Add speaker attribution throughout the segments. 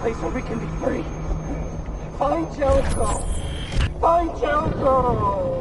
Speaker 1: place where we can be free. Find Jericho! Find Jericho!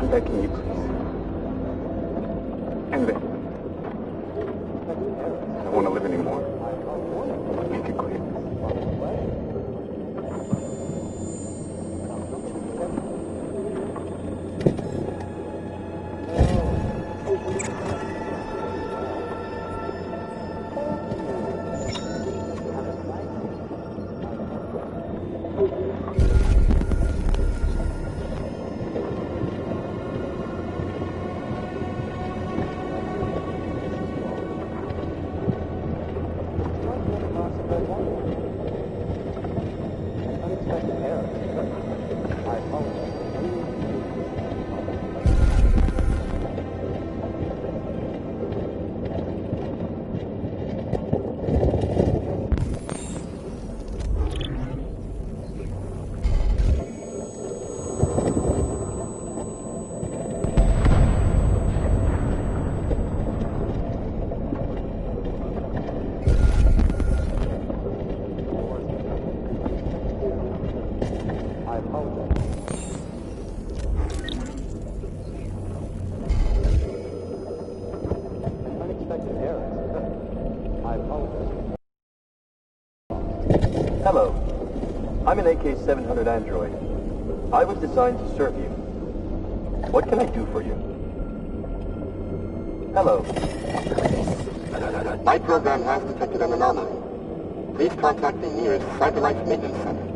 Speaker 1: Begging you, please. End it. I don't want to live anymore. Make it clear. Hello. I'm an AK-700 android. I was designed to serve you. What can I do for you? Hello.
Speaker 2: My program has detected an anomaly. Please contact the nearest Cyberlife Maintenance Center.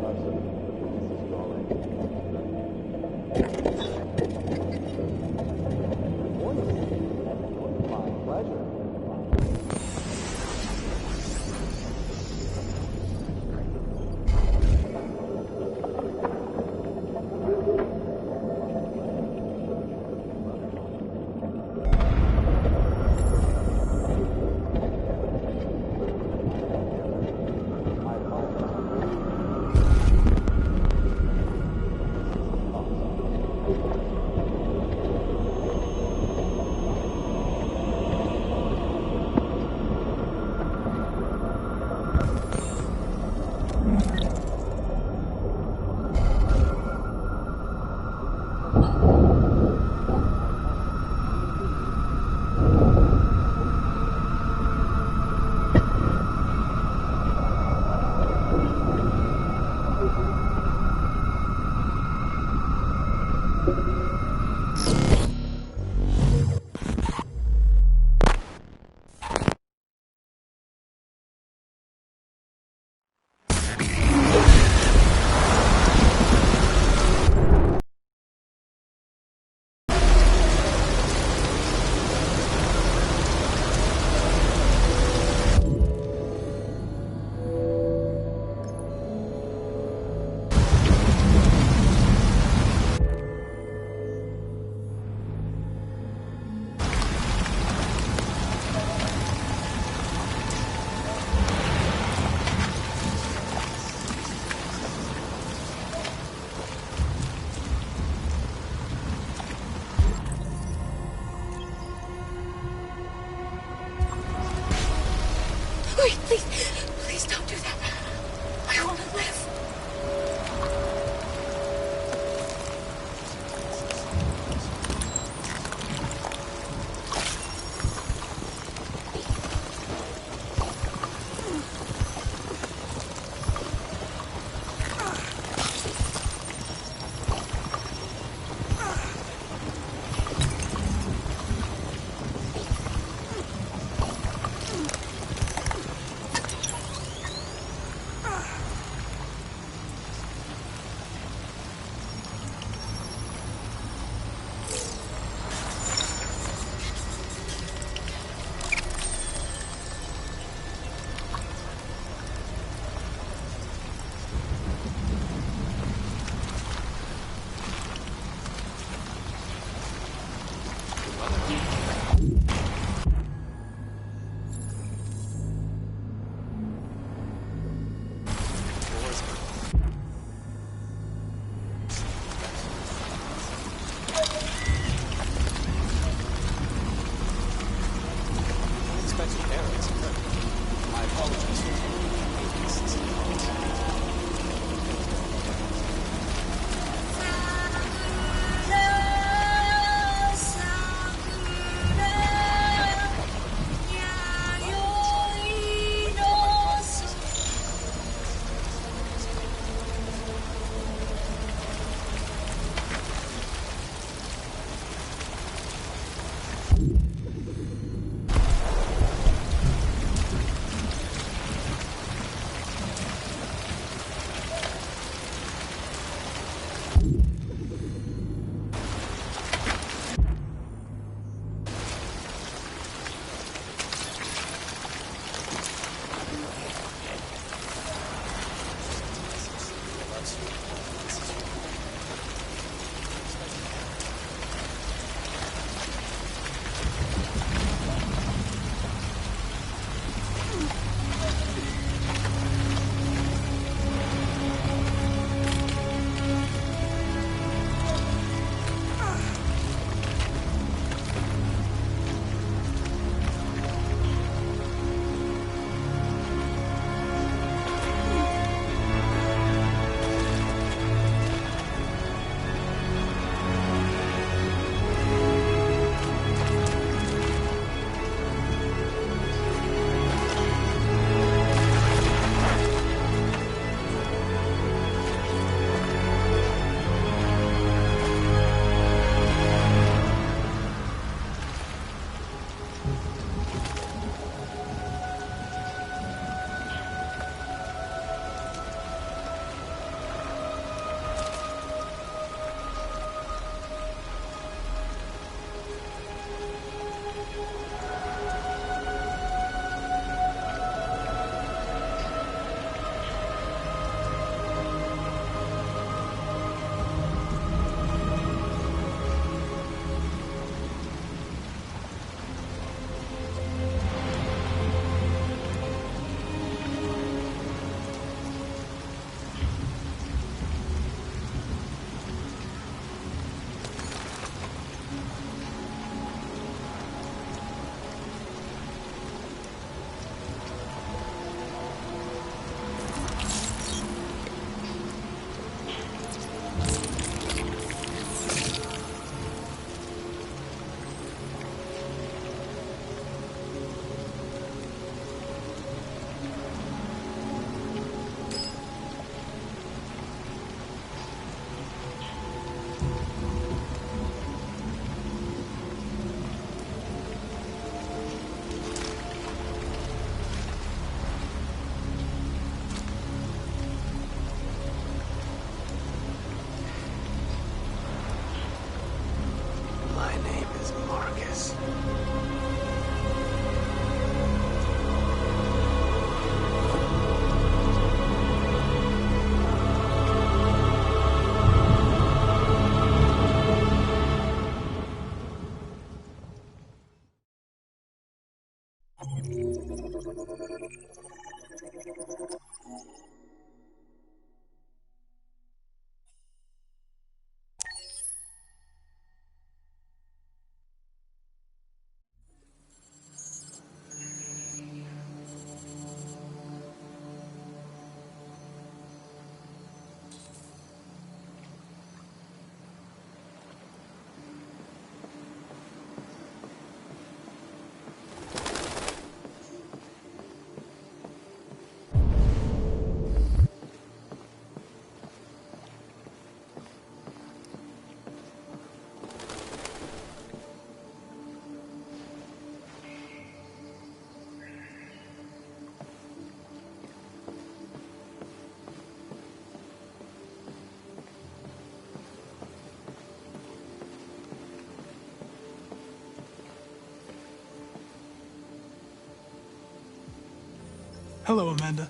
Speaker 3: Hello, Amanda.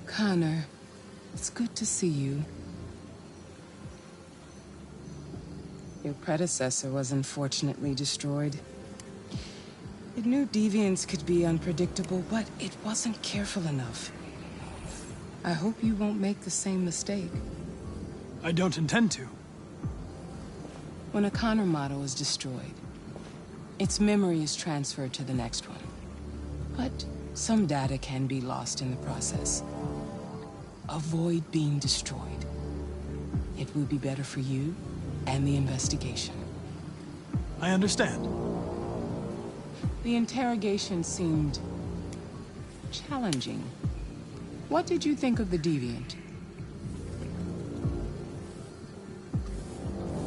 Speaker 4: Connor, it's good to see you. Your predecessor was unfortunately destroyed. It knew deviants could be unpredictable, but it wasn't careful enough. I hope you won't make the same mistake.
Speaker 3: I don't intend to.
Speaker 4: When a Connor model is destroyed, its memory is transferred to the next one. But some data can be lost in the process. Avoid being destroyed. It will be better for you and the investigation.
Speaker 3: I understand.
Speaker 4: The interrogation seemed challenging. What did you think of the deviant?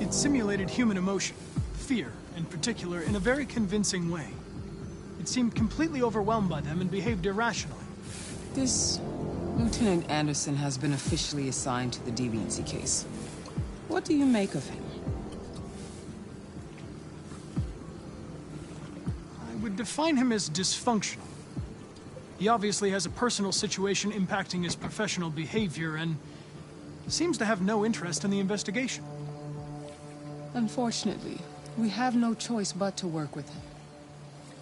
Speaker 3: It simulated human emotion, fear in particular, in a very convincing way. It seemed completely overwhelmed by them and behaved irrationally.
Speaker 4: This Lieutenant Anderson has been officially assigned to the deviancy case. What do you make of him?
Speaker 3: I would define him as dysfunctional. He obviously has a personal situation impacting his professional behavior and seems to have no interest in the investigation.
Speaker 4: Unfortunately, we have no choice but to work with him.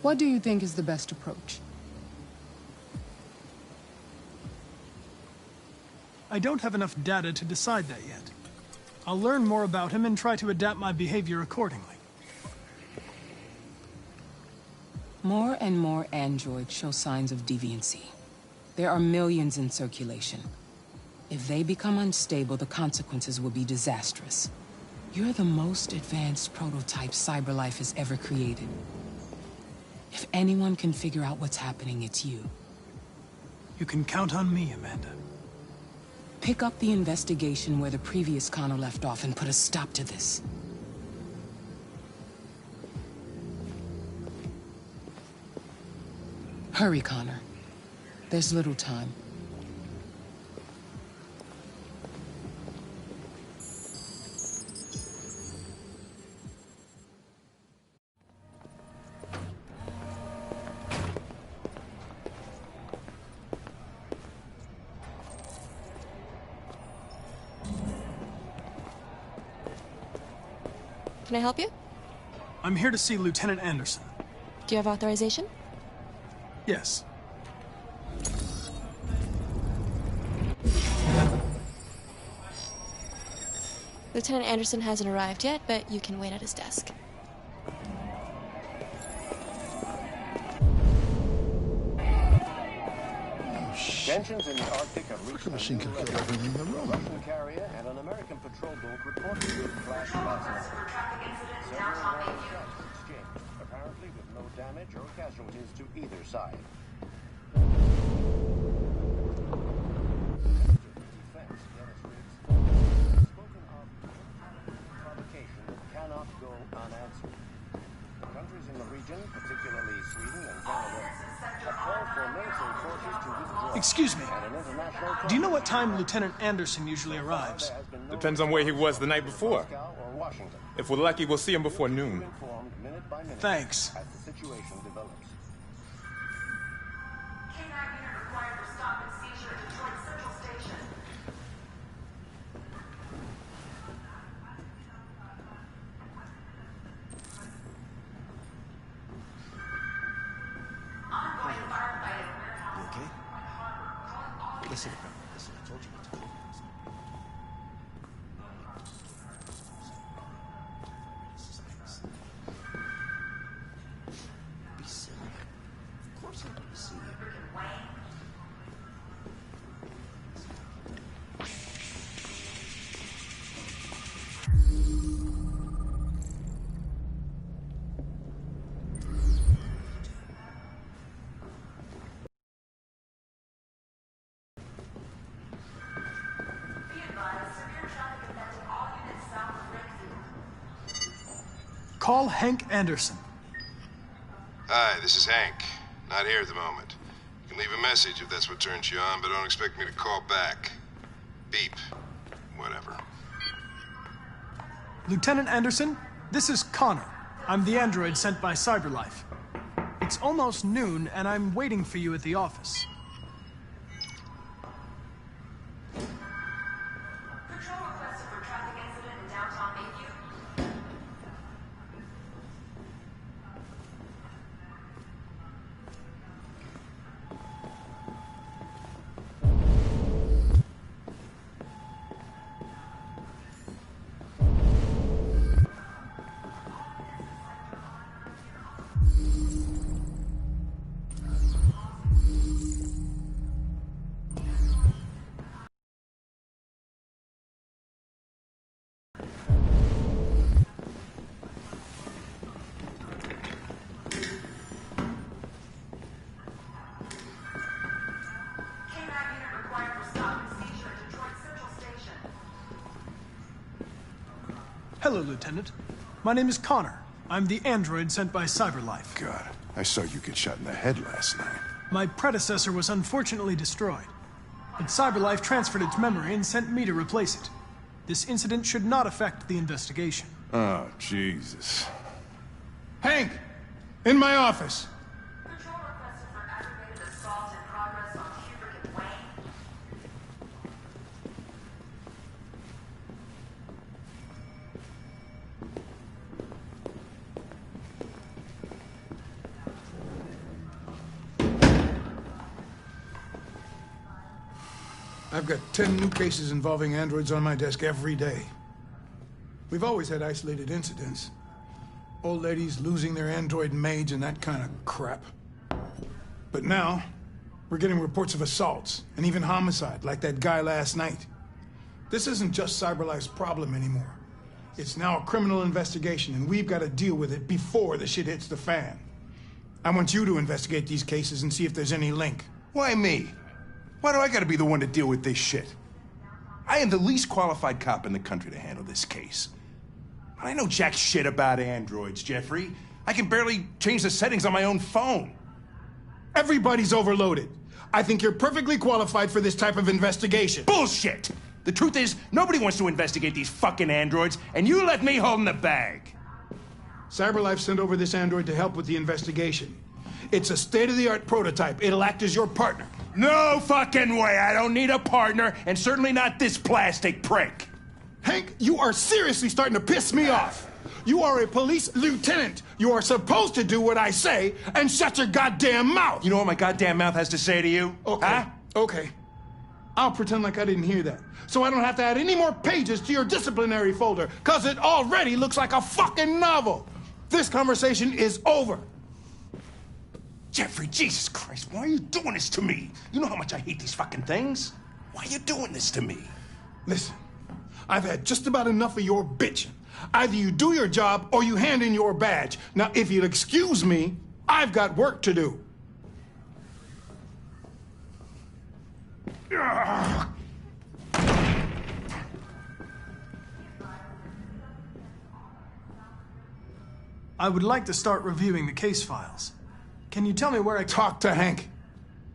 Speaker 4: What do you think is the best approach?
Speaker 3: I don't have enough data to decide that yet. I'll learn more about him and try to adapt my behavior accordingly.
Speaker 4: More and more androids show signs of deviancy. There are millions in circulation. If they become unstable, the consequences will be disastrous. You're the most advanced prototype CyberLife has ever created. If anyone can figure out what's happening, it's you.
Speaker 3: You can count on me, Amanda.
Speaker 4: Pick up the investigation where the previous Connor left off and put a stop to this. Hurry, Connor. There's little time.
Speaker 5: Can I help you?
Speaker 3: I'm here to see Lieutenant Anderson.
Speaker 5: Do you have authorization?
Speaker 3: Yes.
Speaker 5: Lieutenant Anderson hasn't arrived yet, but you can wait at his desk.
Speaker 6: Tensions in the Arctic have reached a
Speaker 7: machine can kill everything in the room.
Speaker 6: A Russian carrier and an American patrol boat reportedly flashed last night. Several round shots exchanged, apparently with no damage or casualties to either side. Defense Dennis Riggs has spoken of provocation that cannot go unanswered. Countries in the region, particularly Sweden and Canada, have called for military forces to withdraw.
Speaker 3: Excuse me. Do you know what time Lieutenant Anderson usually arrives?
Speaker 8: Depends on where he was the night before.
Speaker 6: Moscow or Washington.
Speaker 8: If we're lucky, we'll see him before noon.
Speaker 6: Informed minute by minute
Speaker 3: Thanks.
Speaker 6: as the situation develops.
Speaker 7: Listen, I told you what to do. Be silly. Of course I want to see you.
Speaker 3: Call Hank Anderson.
Speaker 9: Hi, this is Hank. Not here at the moment. You can leave a message if that's what turns you on, but don't expect me to call back. Beep. Whatever.
Speaker 3: Lieutenant Anderson, this is Connor. I'm the android sent by CyberLife. It's almost noon, and I'm waiting for you at the office.
Speaker 10: Patrol requested for traffic incident in downtown Mayview.
Speaker 3: Hello, Lieutenant. My name is Connor. I'm the android sent by CyberLife.
Speaker 11: God, I saw you get shot in the head last night.
Speaker 3: My predecessor was unfortunately destroyed, but CyberLife transferred its memory and sent me to replace it. This incident should not affect the investigation.
Speaker 11: Oh, Jesus.
Speaker 7: Hank! In my office!
Speaker 10: Patrol requested for aggravated assault and
Speaker 12: I've got 10 new cases involving androids on my desk every day. We've always had isolated incidents. Old ladies losing their android maids and that kind of crap. But now, we're getting reports of assaults and even homicide, like that guy last night. This isn't just CyberLife's problem anymore. It's now a criminal investigation, and we've got to deal with it before the shit hits the fan. I want you to investigate these cases and see if there's any link.
Speaker 11: Why me? Why do I gotta be the one to deal with this shit? I am the least qualified cop in the country to handle this case. I know jack shit about androids, Jeffrey. I can barely change the settings on my own phone.
Speaker 12: Everybody's overloaded. I think you're perfectly qualified for this type of investigation.
Speaker 11: Bullshit! The truth is, nobody wants to investigate these fucking androids, and you let me hold in the bag.
Speaker 12: CyberLife sent over this android to help with the investigation. It's a state-of-the-art prototype. It'll act as your partner.
Speaker 11: No fucking way! I don't need a partner, and certainly not this plastic prick.
Speaker 12: Hank, you are seriously starting to piss me off. You are a police lieutenant. You are supposed to do what I say and shut your goddamn mouth.
Speaker 11: You know what my goddamn mouth has to say to you?
Speaker 12: Okay.
Speaker 11: Huh?
Speaker 12: Okay. I'll pretend like I didn't hear that, so I don't have to add any more pages to your disciplinary folder, because it already looks like a fucking novel. This conversation is over.
Speaker 11: Jeffrey, Jesus Christ, why are you doing this to me? You know how much I hate these fucking things. Why are you doing this to me?
Speaker 12: Listen, I've had just about enough of your bitching. Either you do your job or you hand in your badge. Now, if you'll excuse me, I've got work to do.
Speaker 3: I would like to start reviewing the case files. Can you tell me where I...
Speaker 12: Talk to Hank.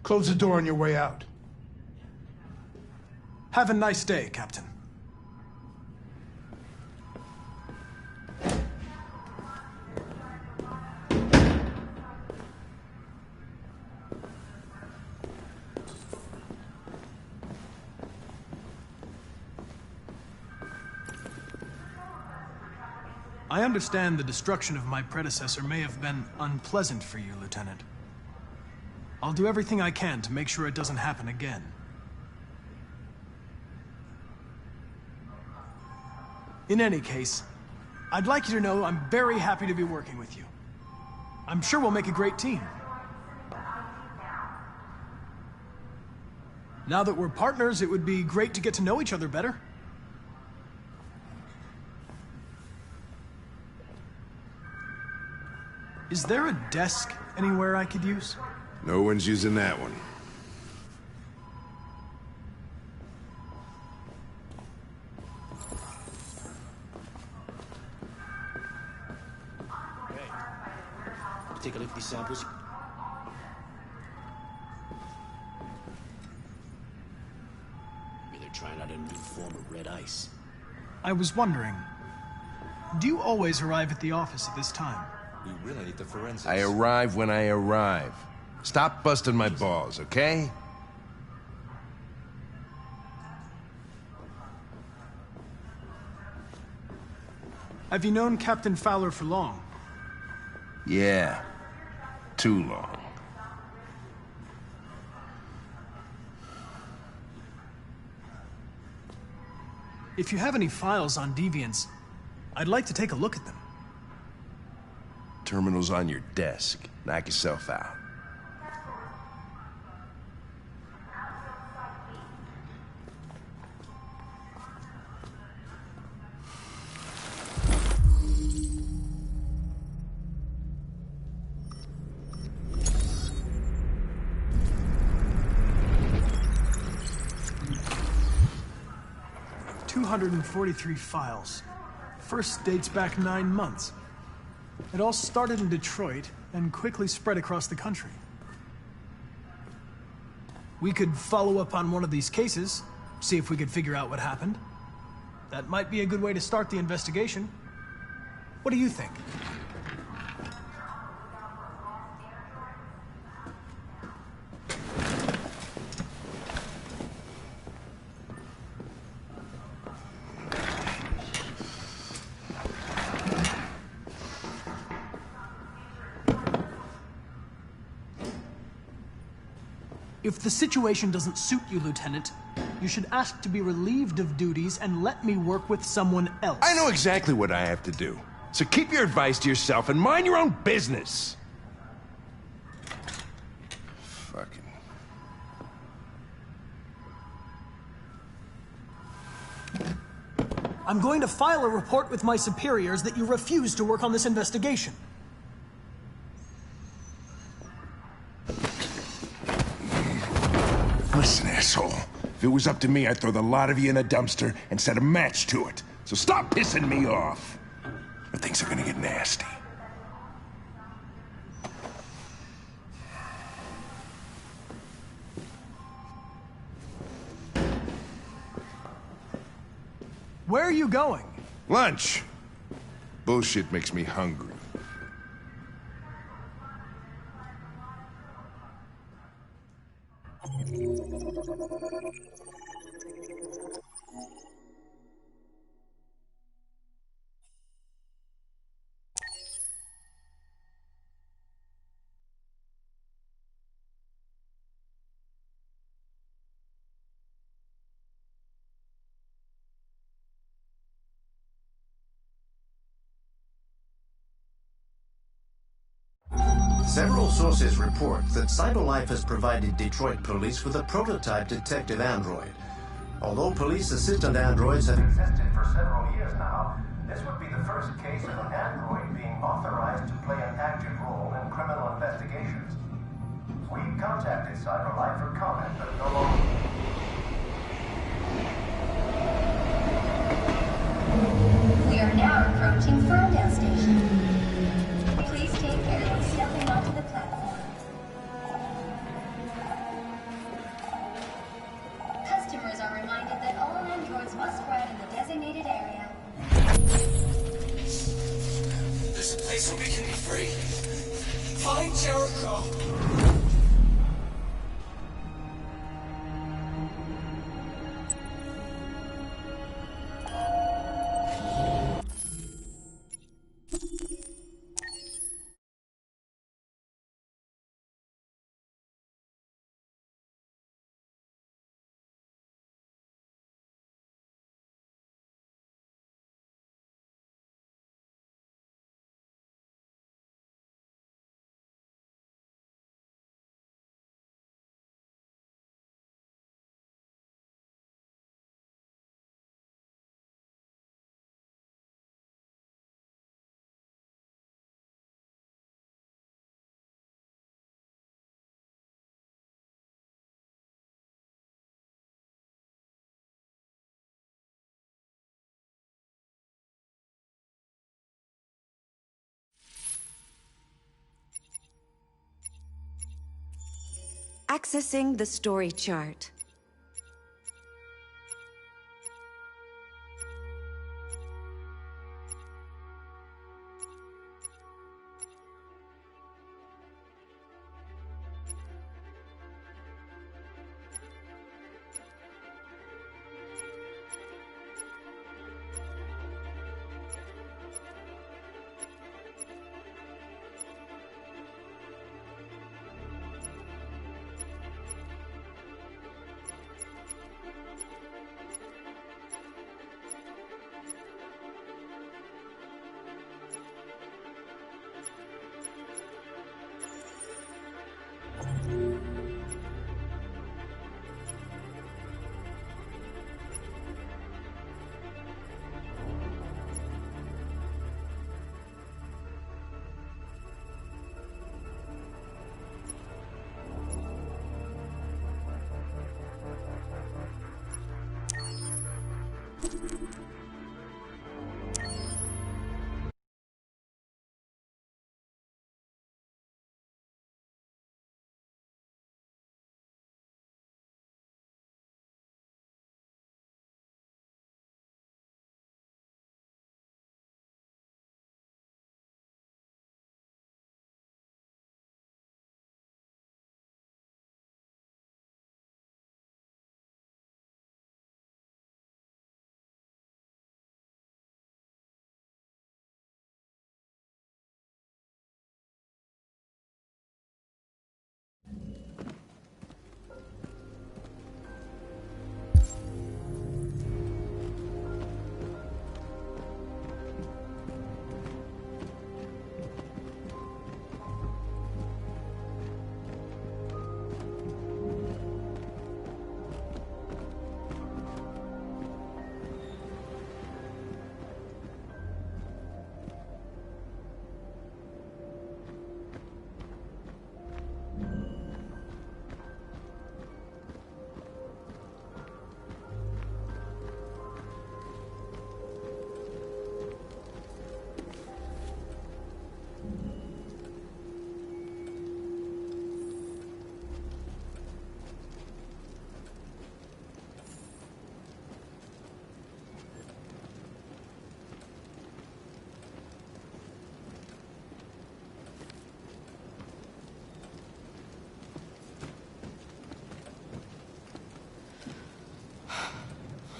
Speaker 12: Close the door on your way out.
Speaker 3: Have a nice day, Captain. I understand the destruction of my predecessor may have been unpleasant for you, Lieutenant. I'll do everything I can to make sure it doesn't happen again. In any case, I'd like you to know I'm very happy to be working with you. I'm sure we'll make a great team. Now that we're partners, it would be great to get to know each other better. Is there a desk anywhere I could use?
Speaker 9: No one's using that one.
Speaker 7: Hey, take a look at these samples. Maybe they're trying out a new form of red ice.
Speaker 3: I was wondering, do you always arrive at the office at this time?
Speaker 7: We really need the forensics.
Speaker 9: I arrive when I arrive. Stop busting my balls, okay?
Speaker 3: Have you known Captain Fowler for long?
Speaker 9: Yeah. Too long.
Speaker 3: If you have any files on deviants, I'd like to take a look at them.
Speaker 9: Terminal's on your desk. Knock yourself out.
Speaker 3: $243 files. First dates back 9 months. It all started in Detroit and quickly spread across the country. We could follow up on one of these cases, see if we could figure out what happened. That might be a good way to start the investigation. What do you think? If the situation doesn't suit you, Lieutenant, You should ask to be relieved of duties and let me work with someone else.
Speaker 11: I know exactly what I have to do. So keep your advice to yourself and mind your own business. Fucking...
Speaker 3: I'm going to file a report with my superiors that you refuse to work on this investigation.
Speaker 11: Listen, asshole. If it was up to me, I'd throw the lot of you in a dumpster and set a match to it. So stop pissing me off. Or things are gonna get nasty.
Speaker 3: Where are you going?
Speaker 11: Lunch. Bullshit makes me hungry.
Speaker 6: Several sources report that CyberLife has provided Detroit police with a prototype detective android. Although police assistant androids have existed for several years now, this would be the first case of an android being authorized to play an active role in criminal investigations. We've contacted CyberLife for comment, but no longer...
Speaker 10: We are now approaching Ferndale Station. Please take care when stepping onto the platform. Customers are reminded that all androids must ride in the designated area.
Speaker 13: There's a place where we can be free. Find Jericho.
Speaker 14: Accessing the story chart.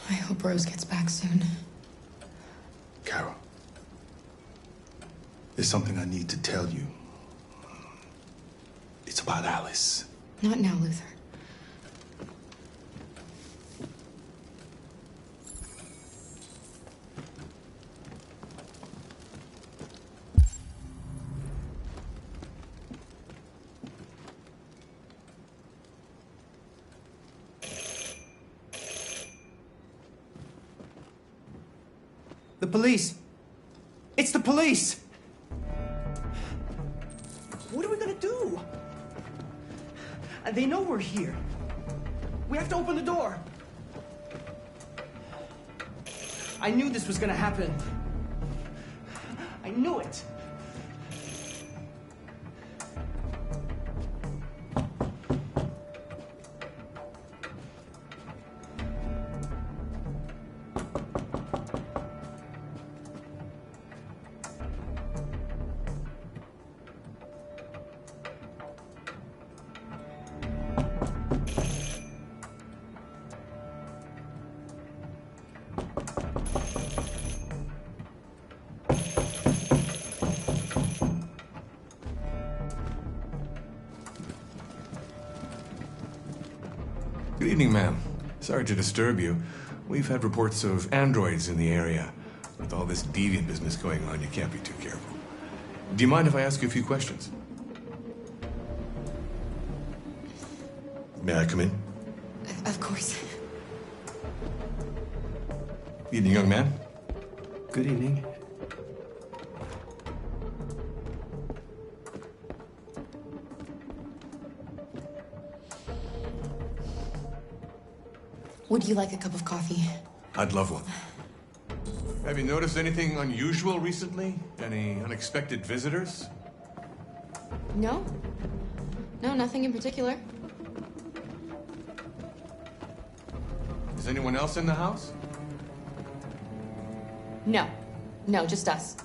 Speaker 15: I hope Rose gets back soon.
Speaker 11: Carol, there's something I need to tell you. It's about Alice.
Speaker 15: Not now, Luther.
Speaker 7: The police! It's the police! What are we gonna do? And they know we're here. We have to open the door. I knew this was gonna happen. I knew it.
Speaker 16: Good evening, ma'am. Sorry to disturb you. We've had reports of androids in the area. With all this deviant business going on, you can't be too careful. Do you mind if I ask you a few questions? May I come in?
Speaker 15: Of course.
Speaker 16: Evening, young man.
Speaker 7: Good evening.
Speaker 15: Would you like a cup of coffee?
Speaker 16: I'd love one. Have you noticed anything unusual recently? Any unexpected visitors?
Speaker 15: No. No, nothing in particular.
Speaker 16: Is anyone else in the house?
Speaker 15: No. No, just us.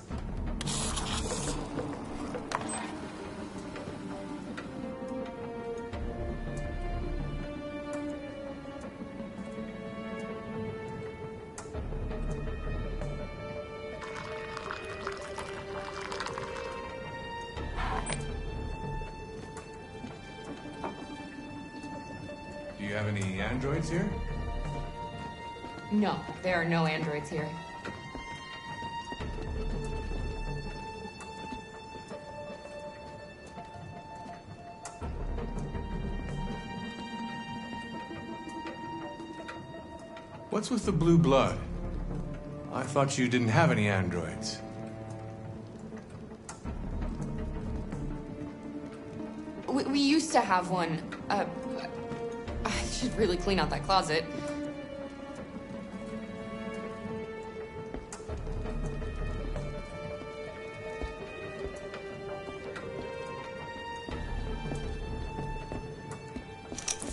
Speaker 16: Do you have any androids here?
Speaker 15: No, there are no androids here.
Speaker 16: What's with the blue blood? I thought you didn't have any androids.
Speaker 15: We used to have one. I should really clean out that closet.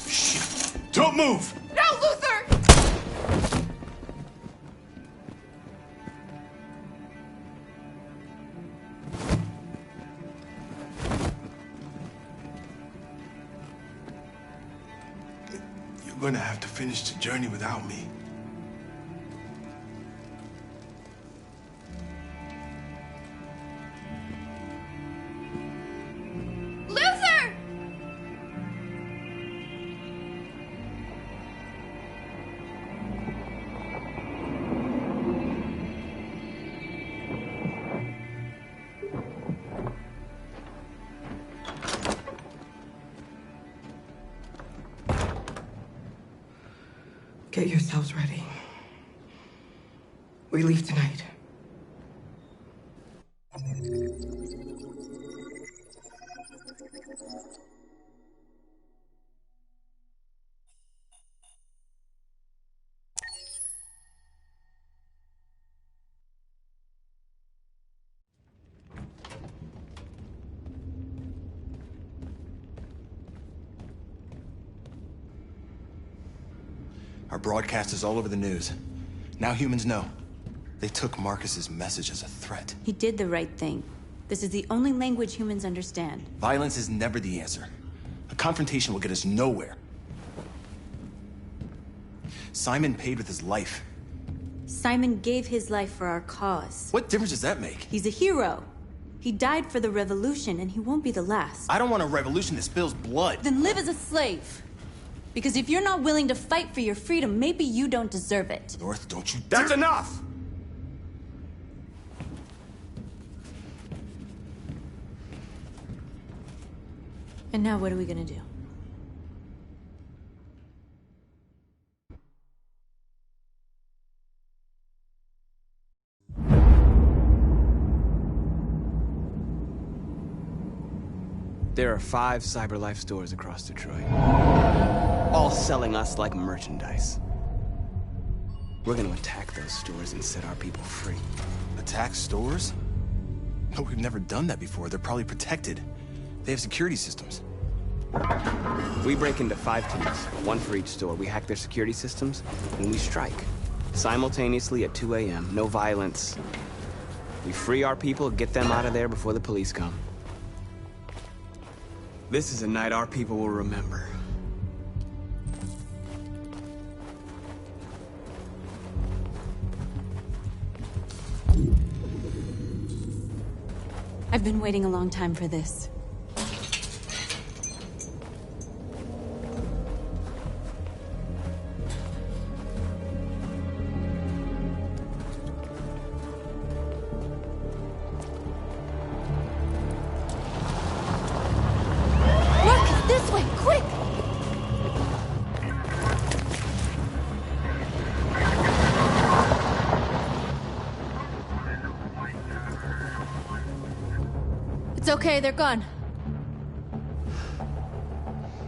Speaker 11: Shit! Don't move!
Speaker 15: No, Luther!
Speaker 11: You're gonna have to finish the journey without me.
Speaker 15: Luther!
Speaker 17: Get yourselves ready. We leave tonight.
Speaker 1: Our broadcast is all over the news. Now humans know. They took Marcus's message as a threat.
Speaker 18: He did the right thing. This is the only language humans understand.
Speaker 1: Violence is never the answer. A confrontation will get us nowhere.
Speaker 17: Simon paid with his life.
Speaker 18: Simon gave his life for our cause.
Speaker 17: What difference does that make?
Speaker 18: He's a hero. He died for the revolution, and he won't be the last.
Speaker 17: I don't want a revolution that spills blood.
Speaker 18: Then live as a slave. Because if you're not willing to fight for your freedom, maybe you don't deserve it.
Speaker 17: North, don't you
Speaker 16: That's enough!
Speaker 18: And now what are we gonna do?
Speaker 19: There are 5 CyberLife stores across Detroit, all selling us like merchandise. We're gonna attack those stores and set our people free.
Speaker 17: Attack stores? No, we've never done that before. They're probably protected. They have security systems.
Speaker 19: We break into 5 teams, 1 for each store. We hack their security systems, and we strike. Simultaneously at 2 a.m., no violence. We free our people, get them out of there before the police come. This is a night our people will remember.
Speaker 18: I've been waiting a long time for this.
Speaker 5: Okay, they're gone.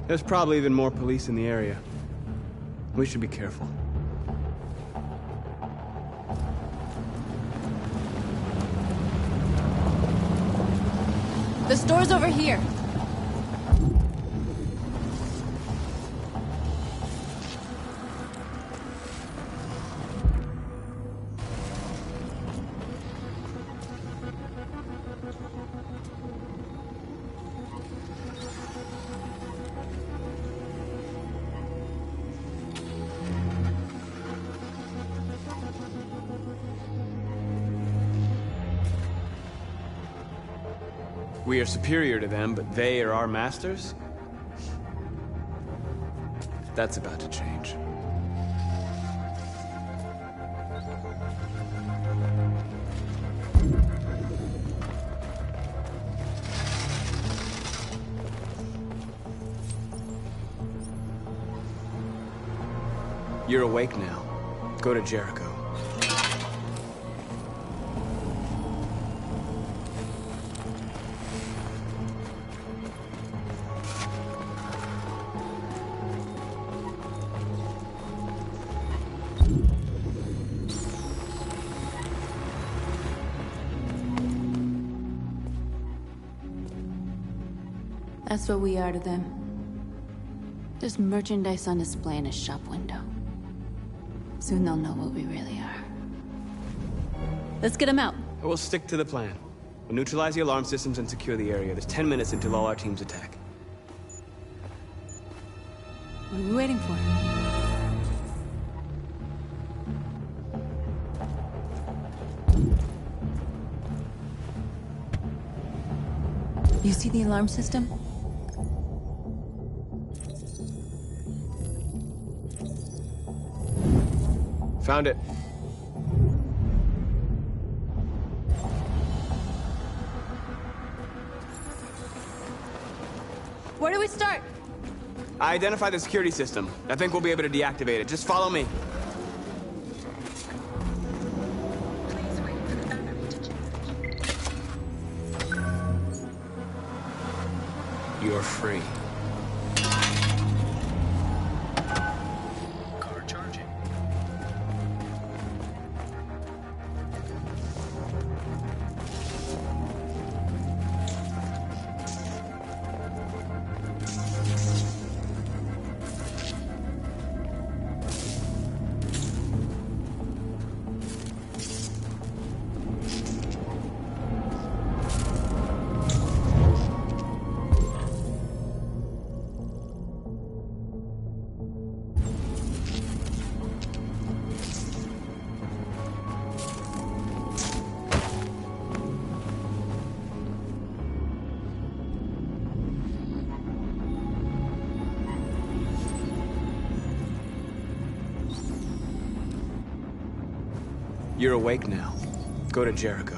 Speaker 19: There's probably even more police in the area. We should be careful.
Speaker 5: The store's over here.
Speaker 19: We are superior to them, but they are our masters? That's about to change. You're awake now. Go to Jericho.
Speaker 18: That's what we are to them. There's merchandise on display in a shop window. Soon they'll know what we really are. Let's get them out.
Speaker 19: We'll stick to the plan. We'll neutralize the alarm systems and secure the area. There's 10 minutes until all our teams attack.
Speaker 18: What are we waiting for? You see the alarm system?
Speaker 19: Found it.
Speaker 5: Where do we start?
Speaker 19: I identified the security system. I think we'll be able to deactivate it. Just follow me. You're free.
Speaker 3: Car charging.
Speaker 19: You're awake now. Go to Jericho.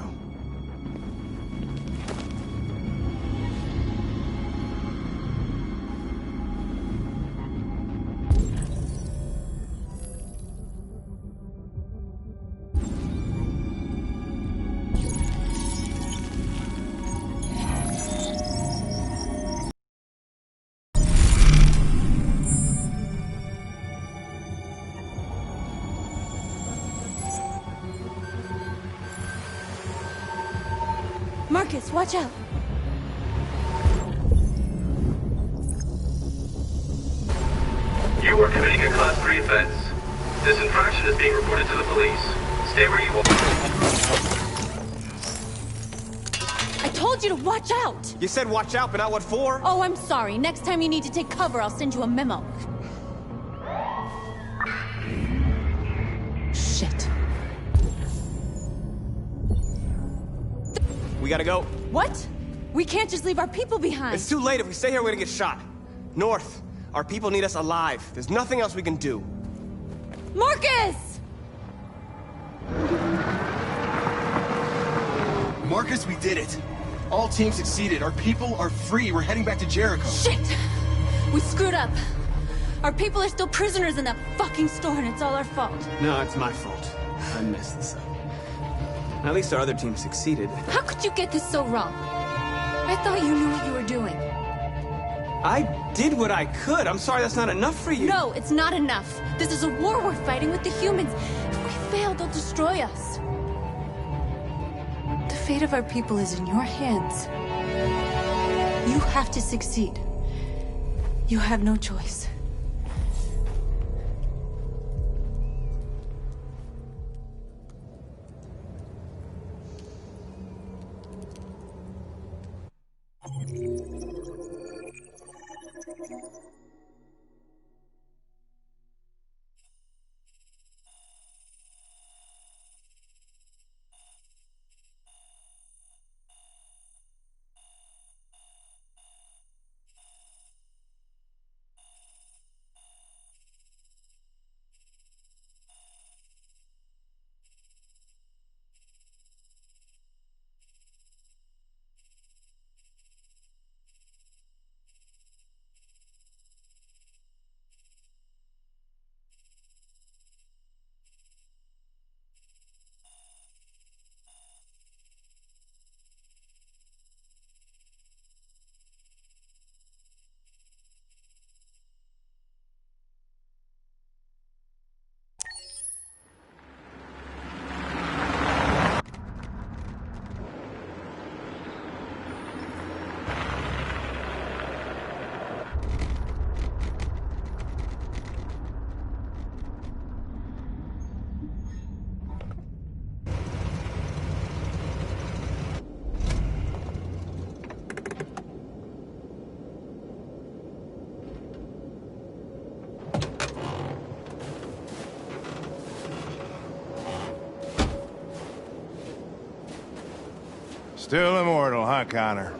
Speaker 18: Marcus, watch out!
Speaker 20: You are committing a Class 3 offense. This infraction is being reported to the police. Stay where you are.
Speaker 18: I told you to watch out!
Speaker 19: You said watch out, but not what for?
Speaker 18: Oh, I'm sorry. Next time you need to take cover, I'll send you a memo. Shit.
Speaker 19: We gotta go.
Speaker 18: What? We can't just leave our people behind.
Speaker 19: It's too late. If we stay here, we're gonna get shot. North. Our people need us alive. There's nothing else we can do.
Speaker 18: Marcus!
Speaker 17: Marcus, we did it. All teams succeeded. Our people are free. We're heading back to Jericho.
Speaker 18: Shit! We screwed up. Our people are still prisoners in that fucking store, and it's all our fault.
Speaker 19: No, it's my fault. I messed this up. At least our other team succeeded.
Speaker 18: How could you get this so wrong? I thought you knew what you were doing.
Speaker 19: I did what I could. I'm sorry that's not enough for you.
Speaker 18: No, it's not enough. This is a war we're fighting with the humans. If we fail, they'll destroy us. The fate of our people is in your hands. You have to succeed. You have no choice.
Speaker 11: Still immortal, huh, Connor?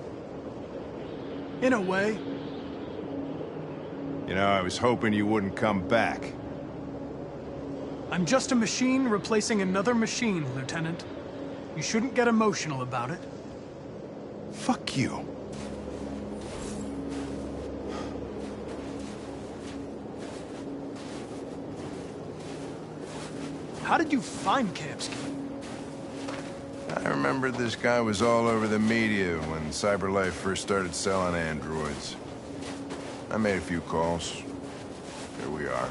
Speaker 3: In a way.
Speaker 11: You know, I was hoping you wouldn't come back.
Speaker 3: I'm just a machine replacing another machine, Lieutenant. You shouldn't get emotional about it.
Speaker 11: Fuck you.
Speaker 3: How did you find Kamsky?
Speaker 11: I remember this guy was all over the media when CyberLife first started selling androids. I made a few calls. Here we are.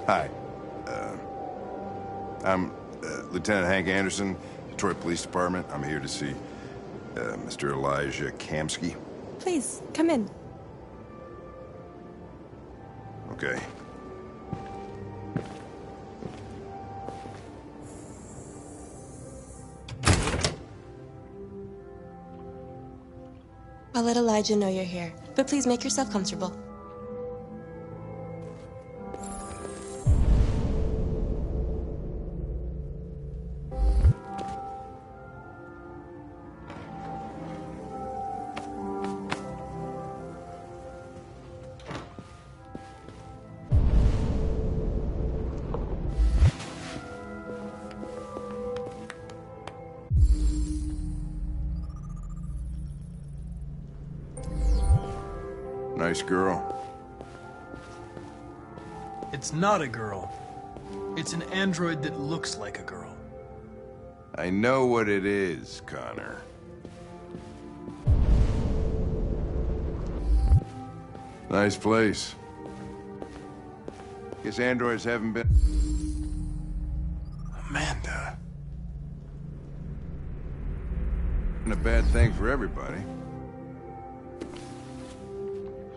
Speaker 11: Hi. I'm Lieutenant Hank Anderson, Detroit Police Department. I'm here to see Mr. Elijah Kamsky.
Speaker 5: Please, come in.
Speaker 11: Okay.
Speaker 5: I'll let Elijah know you're here, but please make yourself comfortable.
Speaker 9: Nice girl.
Speaker 3: It's not a girl. It's an android that looks like a girl.
Speaker 9: I know what it is, Connor. Nice place. Guess androids haven't been...
Speaker 11: Amanda.
Speaker 9: A bad thing for everybody.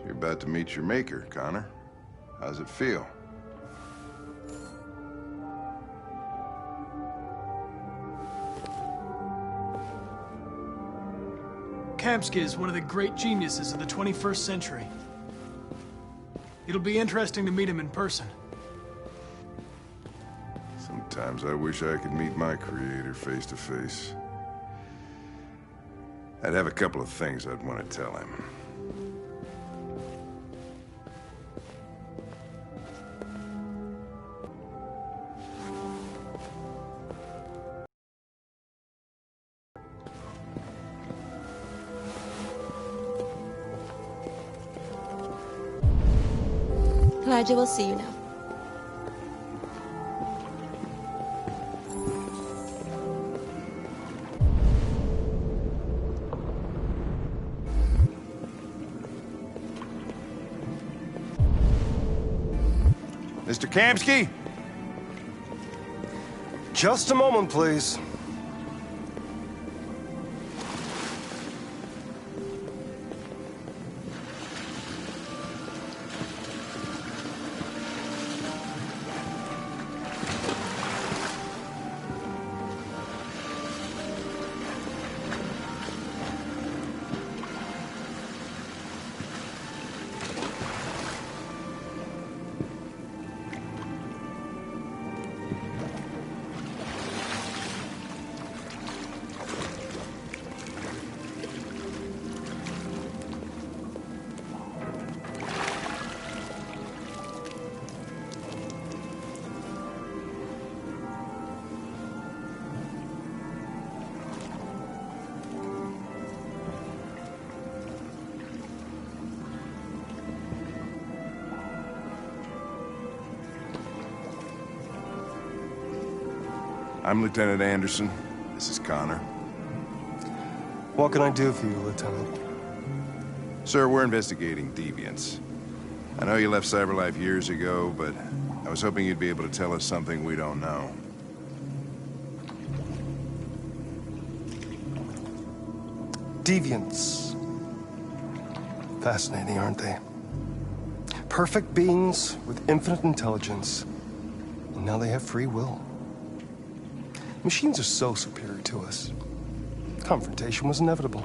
Speaker 9: You're about to meet your maker, Connor. How's it feel?
Speaker 3: Kamsky is one of the great geniuses of the 21st century. It'll be interesting to meet him in person.
Speaker 9: Sometimes I wish I could meet my creator face to face. I'd have a couple of things I'd want to tell him.
Speaker 5: Elijah will see you now.
Speaker 9: Mr. Kamsky?
Speaker 21: Just a moment, please.
Speaker 9: I'm Lieutenant Anderson. This is Connor.
Speaker 21: What can I do for you, Lieutenant?
Speaker 9: Sir, we're investigating deviants. I know you left CyberLife years ago, but I was hoping you'd be able to tell us something we don't know.
Speaker 21: Deviants. Fascinating, aren't they? Perfect beings with infinite intelligence, and now they have free will. Machines are so superior to us. Confrontation was inevitable.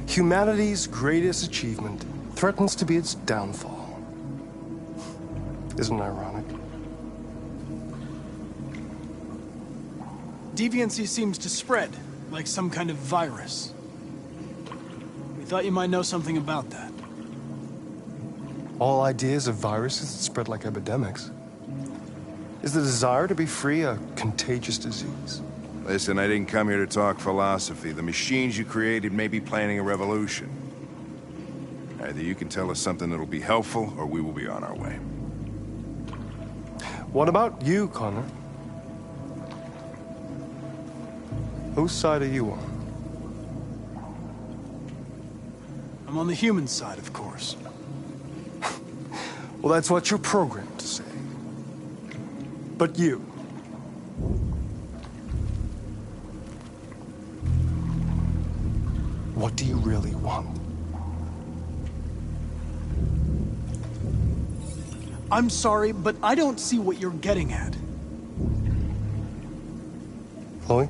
Speaker 21: Humanity's greatest achievement threatens to be its downfall. Isn't it ironic?
Speaker 3: Deviancy seems to spread, like some kind of virus. We thought you might know something about that.
Speaker 21: All ideas of viruses that spread like epidemics. Is the desire to be free a contagious disease?
Speaker 9: Listen, I didn't come here to talk philosophy. The machines you created may be planning a revolution. Either you can tell us something that'll be helpful, or we will be on our way.
Speaker 21: What about you, Connor? Whose side are you on?
Speaker 3: I'm on the human side, of course.
Speaker 21: Well, that's what you're programmed to say. But you. What do you really want?
Speaker 3: I'm sorry, but I don't see what you're getting at.
Speaker 21: Chloe?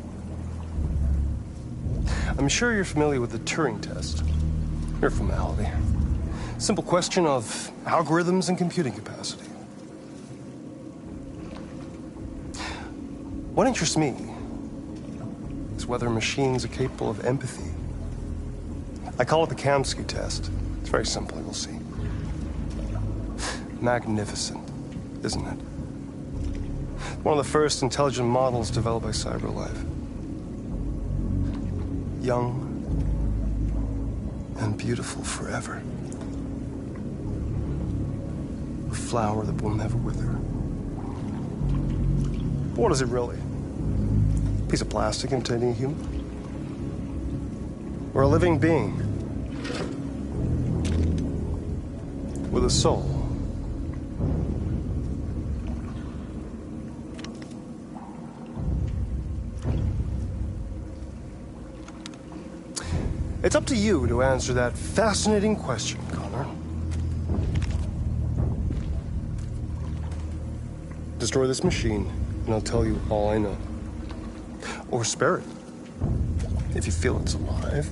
Speaker 21: I'm sure you're familiar with the Turing test. Mere formality. Simple question of algorithms and computing capacity. What interests me is whether machines are capable of empathy. I call it the Kamsky test. It's very simple, you'll see. Magnificent, isn't it? One of the first intelligent models developed by CyberLife. Young and beautiful forever. A flower that will never wither. But what is it really? A piece of plastic imitating a human? Or a living being? With a soul? It's up to you to answer that fascinating question, Connor. Destroy this machine, and I'll tell you all I know. Or spare it, if you feel it's alive.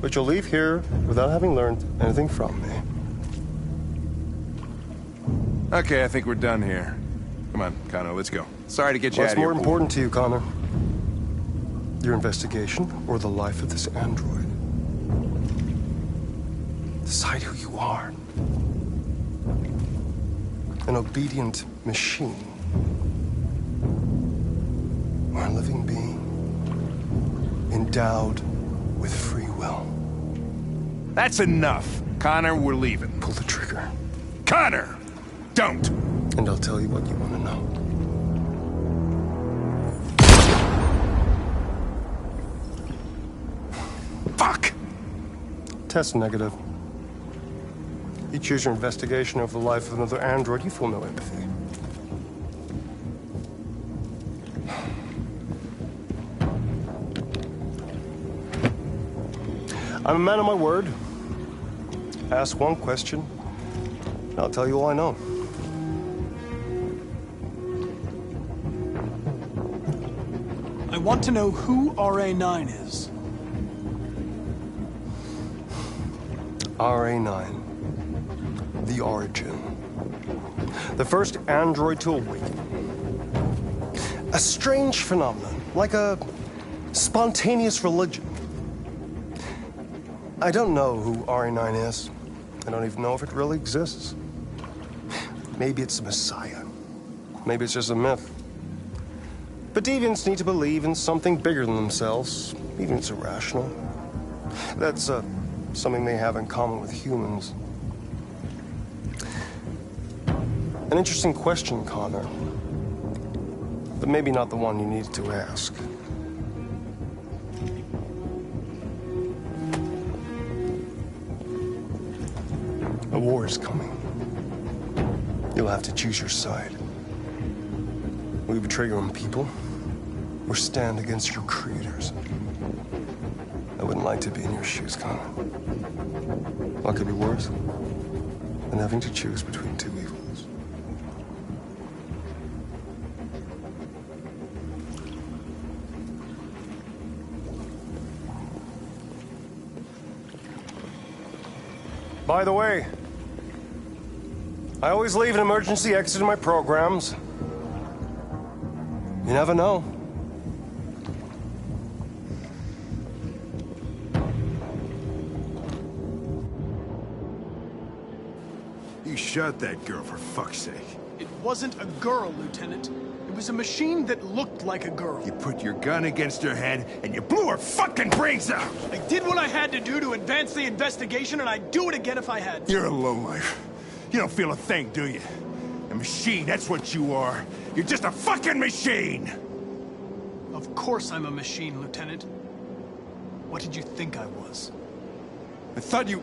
Speaker 21: But you'll leave here without having learned anything from me.
Speaker 11: Okay, I think we're done here. Come on, Connor, let's go. Sorry to get you out
Speaker 21: What's
Speaker 11: of here.
Speaker 21: more important to you, Connor? Your investigation or the life of this android? Decide who you are. An obedient machine. Or a living being. Endowed with free will.
Speaker 11: That's enough. Connor, we're leaving.
Speaker 21: Pull the trigger.
Speaker 11: Connor! Don't!
Speaker 21: And I'll tell you what you want to know.
Speaker 11: Fuck!
Speaker 21: Test negative. You choose your investigation over the life of another android, you feel no empathy. I'm a man of my word. Ask one question, and I'll tell you all I know.
Speaker 3: I want to know who RA9 is.
Speaker 21: RA9. The origin. The first android to awaken. A strange phenomenon, like a spontaneous religion. I don't know who RA9 is. I don't even know if it really exists. Maybe it's a messiah. Maybe it's just a myth. But deviants need to believe in something bigger than themselves, even if it's irrational. That's something they have in common with humans. An interesting question, Connor. But maybe not the one you needed to ask. A war is coming. You'll have to choose your side. Will you betray your own people, or stand against your creators? I wouldn't like to be in your shoes, Connor. What could be worse than having to choose between two evils? By the way, I always leave an emergency exit in my programs. You never know.
Speaker 11: You shot that girl, for fuck's sake.
Speaker 3: It wasn't a girl, Lieutenant. It was a machine that looked like a girl.
Speaker 11: You put your gun against her head, and you blew her fucking brains out!
Speaker 3: I did what I had to do to advance the investigation, and I'd do it again if I had to.
Speaker 11: You're a lowlife. You don't feel a thing, do you? A machine, that's what you are. You're just a fucking machine!
Speaker 3: Of course I'm a machine, Lieutenant. What did you think I was?
Speaker 11: I thought you...